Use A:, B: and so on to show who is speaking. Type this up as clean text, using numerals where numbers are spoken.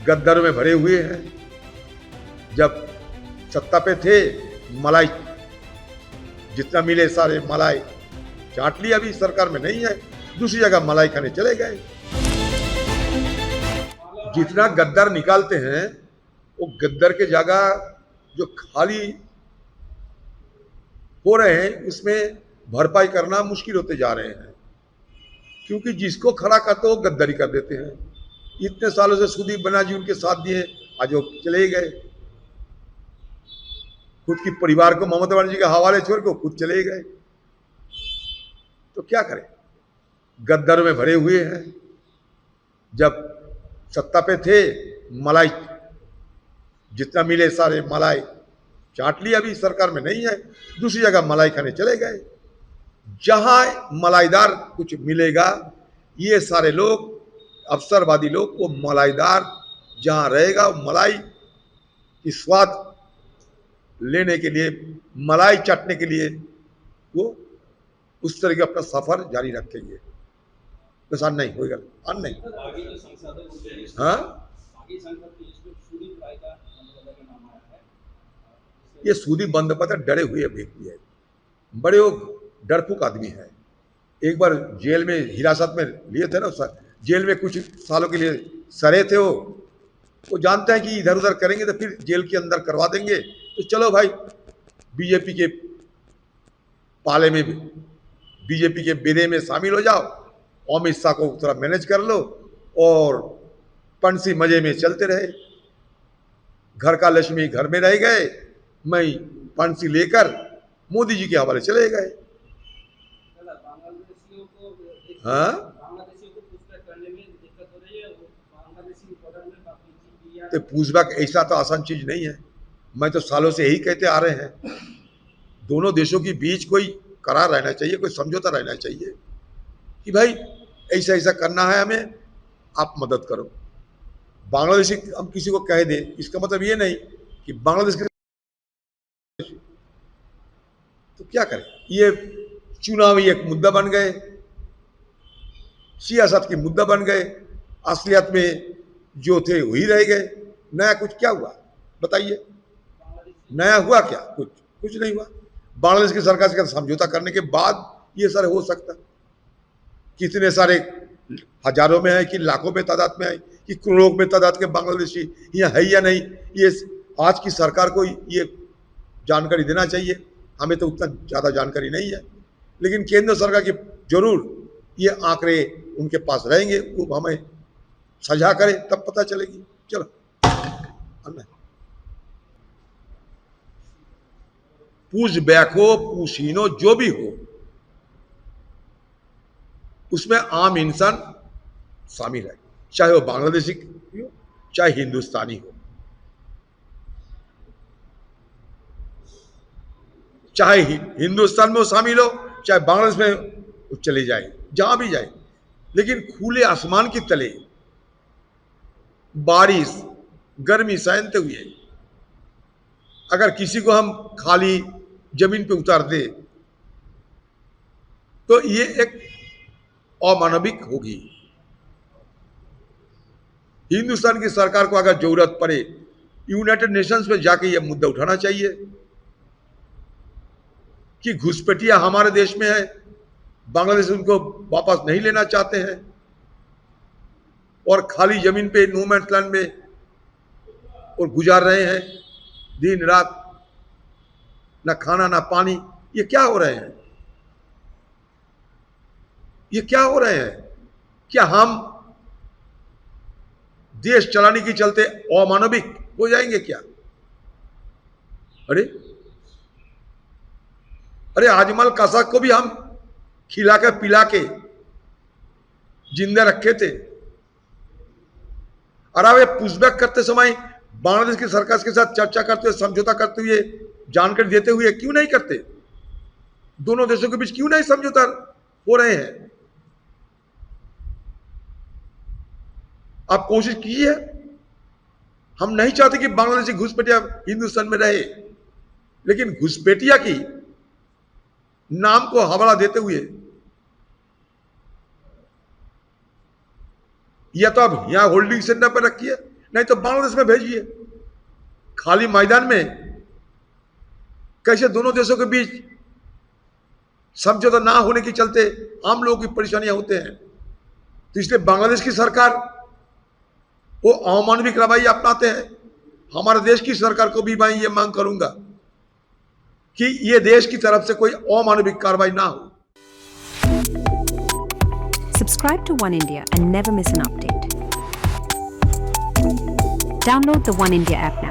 A: गद्दारों में भरे हुए हैं। जब सत्ता पे थे मलाई जितना मिले सारे मलाई चाट लिया, अभी सरकार में नहीं है, दूसरी जगह मलाई खाने चले गए। जितना गद्दार निकालते हैं वो गद्दार के जगह जो खाली हो रहे हैं उसमें भरपाई करना मुश्किल होते जा रहे हैं, क्योंकि जिसको खड़ा करते वो गद्दारी कर देते हैं। इतने सालों से सुदीप बनर्जी उनके साथ दिए, आज वो चले गए, खुद की परिवार को ममता बनर्जी के हवाले छोड़ के खुद चले गए। तो क्या करें, गद्दारों में भरे हुए हैं। जब सत्ता पे थे मलाई जितना मिले सारे मलाई चाट लिया, अभी सरकार में नहीं है, दूसरी जगह मलाई खाने चले गए। जहां मलाईदार कुछ मिलेगा, ये सारे लोग अवसरवादी लोग वो मलाईदार जहां रहेगा वो मलाई की स्वाद लेने के लिए, मलाई चाटने के लिए वो उस तरह के अपना सफर जारी रखेंगे। बस नहीं होगा, नहीं। हाँ, ये सुदीप बंदोपाध्याय डरे हुए व्यक्ति है, बड़े वो डरपोक आदमी है। एक बार जेल में हिरासत में लिए थे ना सर, जेल में कुछ सालों के लिए सरे थे वो जानते हैं कि इधर उधर करेंगे तो फिर जेल के अंदर करवा देंगे, तो चलो भाई बीजेपी के पाले में, बीजेपी के बेड़े में शामिल हो जाओ, अमित शाह को थोड़ा मैनेज कर लो और पंसी मजे में चलते रहे। घर का लक्ष्मी घर में रह गए, मैं पंसी लेकर मोदी जी के हवाले चले गए। हाँ, तो पूछबैक ऐसा तो आसान चीज नहीं है। मैं तो सालों से यही कहते आ रहे हैं, दोनों देशों के बीच कोई करार रहना चाहिए, कोई समझौता रहना चाहिए कि भाई ऐसा ऐसा करना है हमें, आप मदद करो। बांग्लादेशी हम किसी को कह दें, इसका मतलब ये नहीं कि बांग्लादेश के, तो क्या करें। ये चुनावी एक मुद्दा बन गए, सियासत की मुद्दा बन गए, असलियत में जो थे वही रह गए। नया कुछ क्या हुआ बताइए, नया हुआ क्या? कुछ नहीं हुआ। बांग्लादेश की सरकार से समझौता करने के बाद ये सारे हो सकता, कितने सारे हजारों में है कि लाखों में तादाद में है कि करोड़ों में तादाद के बांग्लादेशी यहाँ है या नहीं, ये आज की सरकार को ये जानकारी देना चाहिए। हमें तो उतना ज़्यादा जानकारी नहीं है, लेकिन केंद्र सरकार की जरूर ये आंकड़े उनके पास रहेंगे, वो हमें साझा करें तब पता चलेगी। चलो, पूछ बैक हो पूछीनो जो भी हो, उसमें आम इंसान शामिल है, चाहे वो बांग्लादेशी हो चाहे हिंदुस्तानी हो, चाहे हिंदुस्तान में वो शामिल हो चाहे बांग्लादेश में चले जाए, जहां भी जाए, लेकिन खुले आसमान की तले बारिश गर्मी सहते हुए अगर किसी को हम खाली जमीन पे उतार दे तो ये एक अमानविक होगी। हिंदुस्तान की सरकार को अगर जरूरत पड़े यूनाइटेड नेशंस में जाके ये मुद्दा उठाना चाहिए कि घुसपैठिया हमारे देश में है, बांग्लादेश उनको वापस नहीं लेना चाहते हैं और खाली जमीन पे नो मैंस लैंड में और गुजार रहे हैं दिन रात, ना खाना ना पानी। ये क्या हो रहे हैं, ये क्या हो रहे हैं? क्या हम देश चलाने के चलते अमानविक हो जाएंगे क्या? अरे अजमल कसाब को भी हम खिला के पिला के जिंदा रखे थे, और अब ये पुशबैक करते समय बांग्लादेश की सरकार के साथ चर्चा करते हुए, समझौता करते हुए, जानकारी देते हुए क्यों नहीं करते? दोनों देशों के बीच क्यों नहीं समझौता हो रहे हैं? आप कोशिश की है? हम नहीं चाहते कि बांग्लादेशी घुसपैठिया हिंदुस्तान में रहे, लेकिन घुसपैठिया की नाम को हवाला देते हुए या तो आप यहां होल्डिंग सेंटर पर रखिए, नहीं तो बांग्लादेश में भेजिए। खाली मैदान में कैसे दोनों देशों के बीच समझौता ना होने के चलते आम लोगों की परेशानियां होते हैं। तो इसलिए बांग्लादेश की सरकार वो अमानविक रवैया अपनाते हैं। हमारे देश की सरकार को भी मैं ये मांग करूंगा कि ये देश की तरफ से कोई अमानविक कार्रवाई ना हो।
B: Subscribe to One India and never miss an update. Download the One India app now.